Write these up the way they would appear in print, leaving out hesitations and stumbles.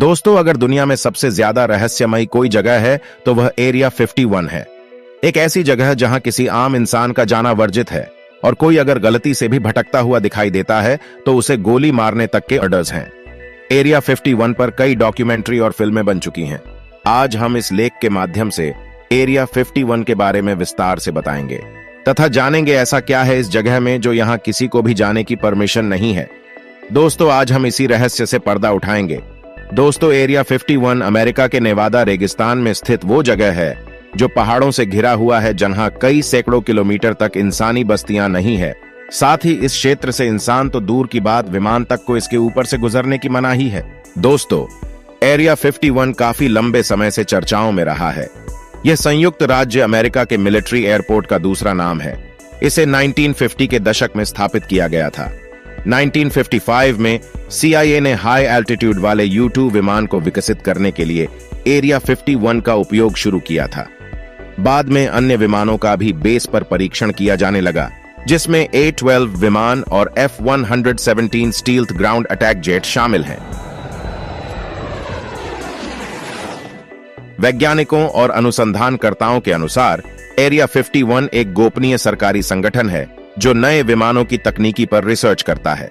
दोस्तों, अगर दुनिया में सबसे ज्यादा रहस्यमयी कोई जगह है तो वह एरिया 51 है। एक ऐसी जगह जहां किसी आम इंसान का जाना वर्जित है और कोई अगर गलती से भी भटकता हुआ दिखाई देता है तो उसे गोली मारने तक के ऑर्डर्स हैं। एरिया 51 पर कई डॉक्यूमेंट्री और फिल्में बन चुकी हैं। आज हम इस लेख के माध्यम से एरिया 51 के बारे में विस्तार से बताएंगे तथा जानेंगे ऐसा क्या है इस जगह में जो यहां किसी को भी जाने की परमिशन नहीं है। दोस्तों, आज हम इसी रहस्य से पर्दा उठाएंगे। दोस्तों, एरिया 51 अमेरिका के नेवादा रेगिस्तान में स्थित वो जगह है जो पहाड़ों से घिरा हुआ है, जहां कई सैकड़ों किलोमीटर तक इंसानी बस्तियां नहीं है। साथ ही इस क्षेत्र से इंसान तो दूर की बात, विमान तक को इसके ऊपर से गुजरने की मनाही है। दोस्तों, एरिया 51 काफी लंबे समय से चर्चाओं में रहा है। यह संयुक्त राज्य अमेरिका के मिलिट्री एयरपोर्ट का दूसरा नाम है। इसे 1950 के दशक में स्थापित किया गया था। 1955 में CIA ने हाई एल्टीट्यूड वाले U-2 विमान को विकसित करने के लिए एरिया 51 का उपयोग शुरू किया था। बाद में अन्य विमानों का भी बेस पर परीक्षण किया जाने लगा, जिसमें A-12 विमान और F-117 stealth ground attack jet शामिल हैं। वैज्ञानिकों और अनुसंधानकर्ताओं के अनुसार एरिया 51 एक गोपनीय सरकारी संगठन है जो नए विमानों की तकनीकी पर रिसर्च करता है।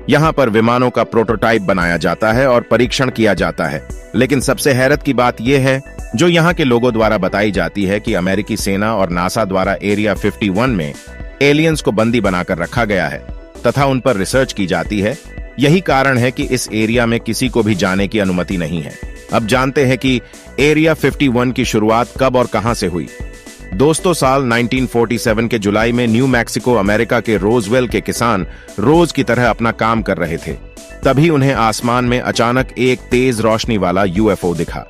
यहां पर विमानों का प्रोटोटाइप बनाया जाता है और परीक्षण किया जाता है। लेकिन सबसे हैरत की बात यह है जो यहां के लोगों द्वारा बताई जाती है कि अमेरिकी सेना और नासा द्वारा एरिया 51 में एलियंस को बंदी बनाकर रखा गया है तथा उन पर रिसर्च की जाती है। यही कारण है कि इस एरिया में किसी को भी जाने की अनुमति नहीं है। अब जानते हैं कि एरिया 51 की शुरुआत कब और कहां से हुई। दोस्तों, साल 1947 के जुलाई में न्यू मैक्सिको अमेरिका के रोजवेल के किसान रोज की तरह अपना काम कर रहे थे। तभी उन्हें आसमान में अचानक एक तेज रोशनी वाला UFO दिखा।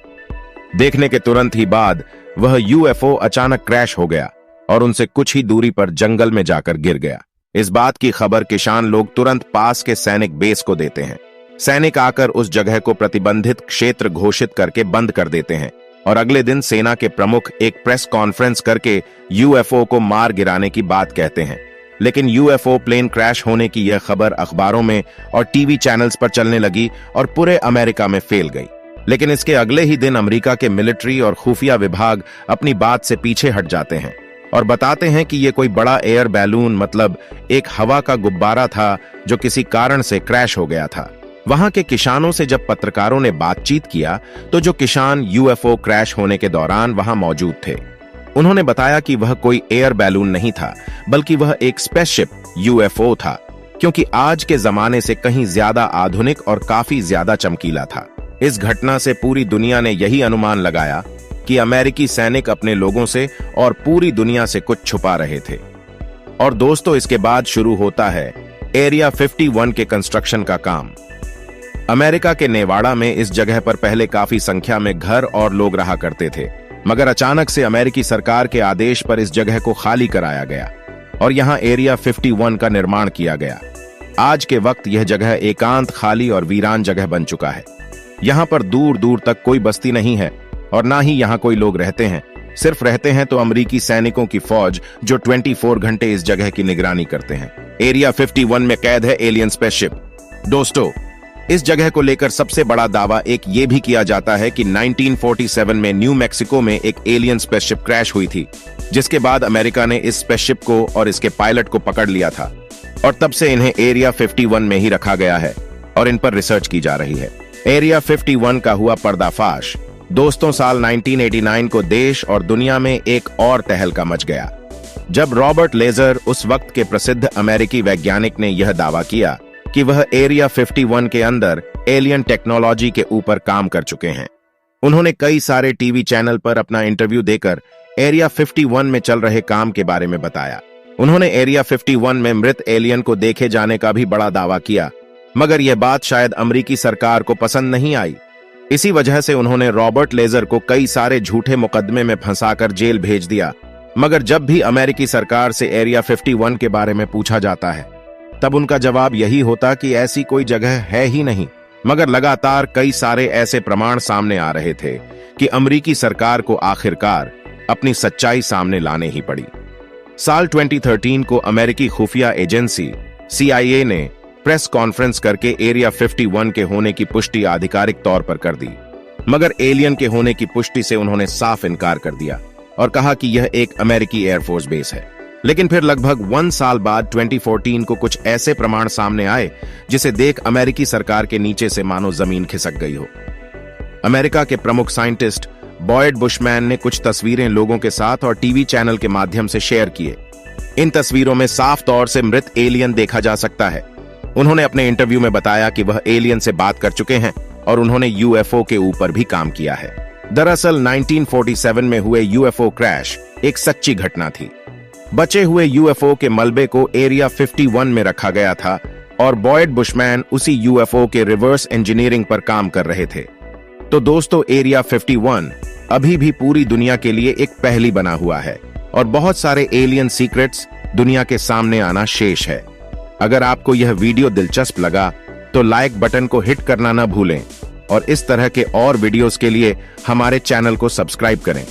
देखने के तुरंत ही बाद वह UFO अचानक क्रैश हो गया और उनसे कुछ ही दूरी पर जंगल में जाकर गिर गया। इस बात की खबर किसान लोग तुरंत पास के सैनिक बेस को देते हैं। सैनिक आकर उस जगह को प्रतिबंधित क्षेत्र घोषित करके बंद कर देते हैं और अगले दिन सेना के प्रमुख एक प्रेस कॉन्फ्रेंस करके UFO को मार गिराने की बात कहते हैं। लेकिन UFO प्लेन क्रैश होने की यह खबर अखबारों में और टीवी चैनल्स पर चलने लगी और पूरे अमेरिका में फैल गई। लेकिन इसके अगले ही दिन अमेरिका के मिलिट्री और खुफिया विभाग अपनी बात से पीछे हट जाते हैं और बताते हैं कि यह कोई बड़ा एयर बैलून, मतलब एक हवा का गुब्बारा था जो किसी कारण से क्रैश हो गया था। वहां के किसानों से जब पत्रकारों ने बातचीत किया तो जो किसान UFO क्रैश होने के दौरान वहां मौजूद थे, उन्होंने बताया कि वह कोई एयर बैलून नहीं था, बल्कि वह एक स्पेसशिप UFO था, क्योंकि आज के जमाने से कहीं ज्यादा आधुनिक और काफी ज्यादा चमकीला था। इस घटना से पूरी दुनिया ने यही अनुमान लगाया कि अमेरिकी सैनिक अपने लोगों से और पूरी दुनिया से कुछ छुपा रहे थे। और दोस्तों, इसके बाद शुरू होता है एरिया 51 के कंस्ट्रक्शन का काम। अमेरिका के नेवाड़ा में इस जगह पर पहले काफी संख्या में घर और लोग रहा करते थे, मगर अचानक से अमेरिकी सरकार के आदेश पर इस जगह को खाली कराया गया और यहां एरिया 51 का निर्माण किया गया। आज के वक्त यह जगह एकांत, खाली और वीरान जगह बन चुका है। यहां पर दूर दूर तक कोई बस्ती नहीं है और ना ही यहां कोई लोग रहते हैं। सिर्फ रहते हैं तो अमेरिकी सैनिकों की फौज जो 24 घंटे इस जगह की निगरानी करते हैं। एरिया 51 में कैद है एलियन स्पेसशिप। दोस्तों, इस जगह को लेकर सबसे बड़ा दावा एक ये भी किया जाता है कि 1947 में न्यू मैक्सिको में एक एलियन स्पेसशिप क्रैश हुई थी, जिसके बाद अमेरिका ने इस स्पेसशिप को और इसके पायलट को पकड़ लिया था और तब से इन्हें एरिया 51 में ही रखा गया है और इन पर रिसर्च की जा रही है। एरिया 51 का हुआ पर्दाफाश। दोस्तों, साल 1989 को देश और दुनिया में एक और तहलका मच गया जब रॉबर्ट लेजर, उस वक्त के प्रसिद्ध अमेरिकी वैज्ञानिक, ने यह दावा किया कि वह एरिया 51 के अंदर एलियन टेक्नोलॉजी के ऊपर काम कर चुके हैं। उन्होंने कई सारे टीवी चैनल पर अपना इंटरव्यू देकर एरिया 51 में चल रहे काम के बारे में बताया। उन्होंने एरिया 51 में मृत एलियन को देखे जाने का भी बड़ा दावा किया, मगर यह बात शायद अमेरिकी सरकार को पसंद नहीं आई। इसी वजह से उन्होंने रॉबर्ट लेजर को कई सारे झूठे मुकदमे में फंसाकर जेल भेज दिया। मगर जब भी अमेरिकी सरकार से एरिया 51 के बारे में पूछा जाता है, तब उनका जवाब यही होता कि ऐसी कोई जगह है ही नहीं। मगर लगातार कई सारे ऐसे प्रमाण सामने आ रहे थे कि अमेरिकी सरकार को आखिरकार अपनी सच्चाई सामने लाने ही पड़ी। साल 2013 को अमेरिकी खुफिया एजेंसी CIA ने प्रेस कॉन्फ्रेंस करके एरिया 51 के होने की पुष्टि आधिकारिक तौर पर कर दी, मगर एलियन के होने की पुष्टि से उन्होंने साफ इनकार कर दिया और कहा कि यह एक अमेरिकी एयरफोर्स बेस है। लेकिन फिर लगभग 1 साल बाद 2014 को कुछ ऐसे प्रमाण सामने आए जिसे देख अमेरिकी सरकार के नीचे से मानो जमीन खिसक गई हो। अमेरिका के प्रमुख साइंटिस्ट बॉयड बुशमैन ने कुछ तस्वीरें लोगों के साथ और टीवी चैनल के माध्यम से शेयर किए। इन तस्वीरों में साफ तौर से मृत एलियन देखा जा सकता है। उन्होंने अपने इंटरव्यू में बताया कि वह एलियन से बात कर चुके हैं और उन्होंने यूएफओ के ऊपर भी काम किया है। दरअसल 1947 में हुए यूएफओ क्रैश एक सच्ची घटना थी। बचे हुए यूएफओ के मलबे को एरिया 51 में रखा गया था और बॉयड बुशमैन उसी यूएफओ के रिवर्स इंजीनियरिंग पर काम कर रहे थे। तो दोस्तों, एरिया 51 अभी भी पूरी दुनिया के लिए एक पहेली बना हुआ है और बहुत सारे एलियन सीक्रेट्स दुनिया के सामने आना शेष है। अगर आपको यह वीडियो दिलचस्प लगा तो लाइक बटन को हिट करना न भूलें और इस तरह के और वीडियोस के लिए हमारे चैनल को सब्सक्राइब करें।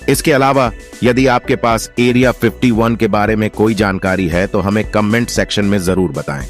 इसके अलावा यदि आपके पास एरिया 51 के बारे में कोई जानकारी है तो हमें कमेंट सेक्शन में जरूर बताएं।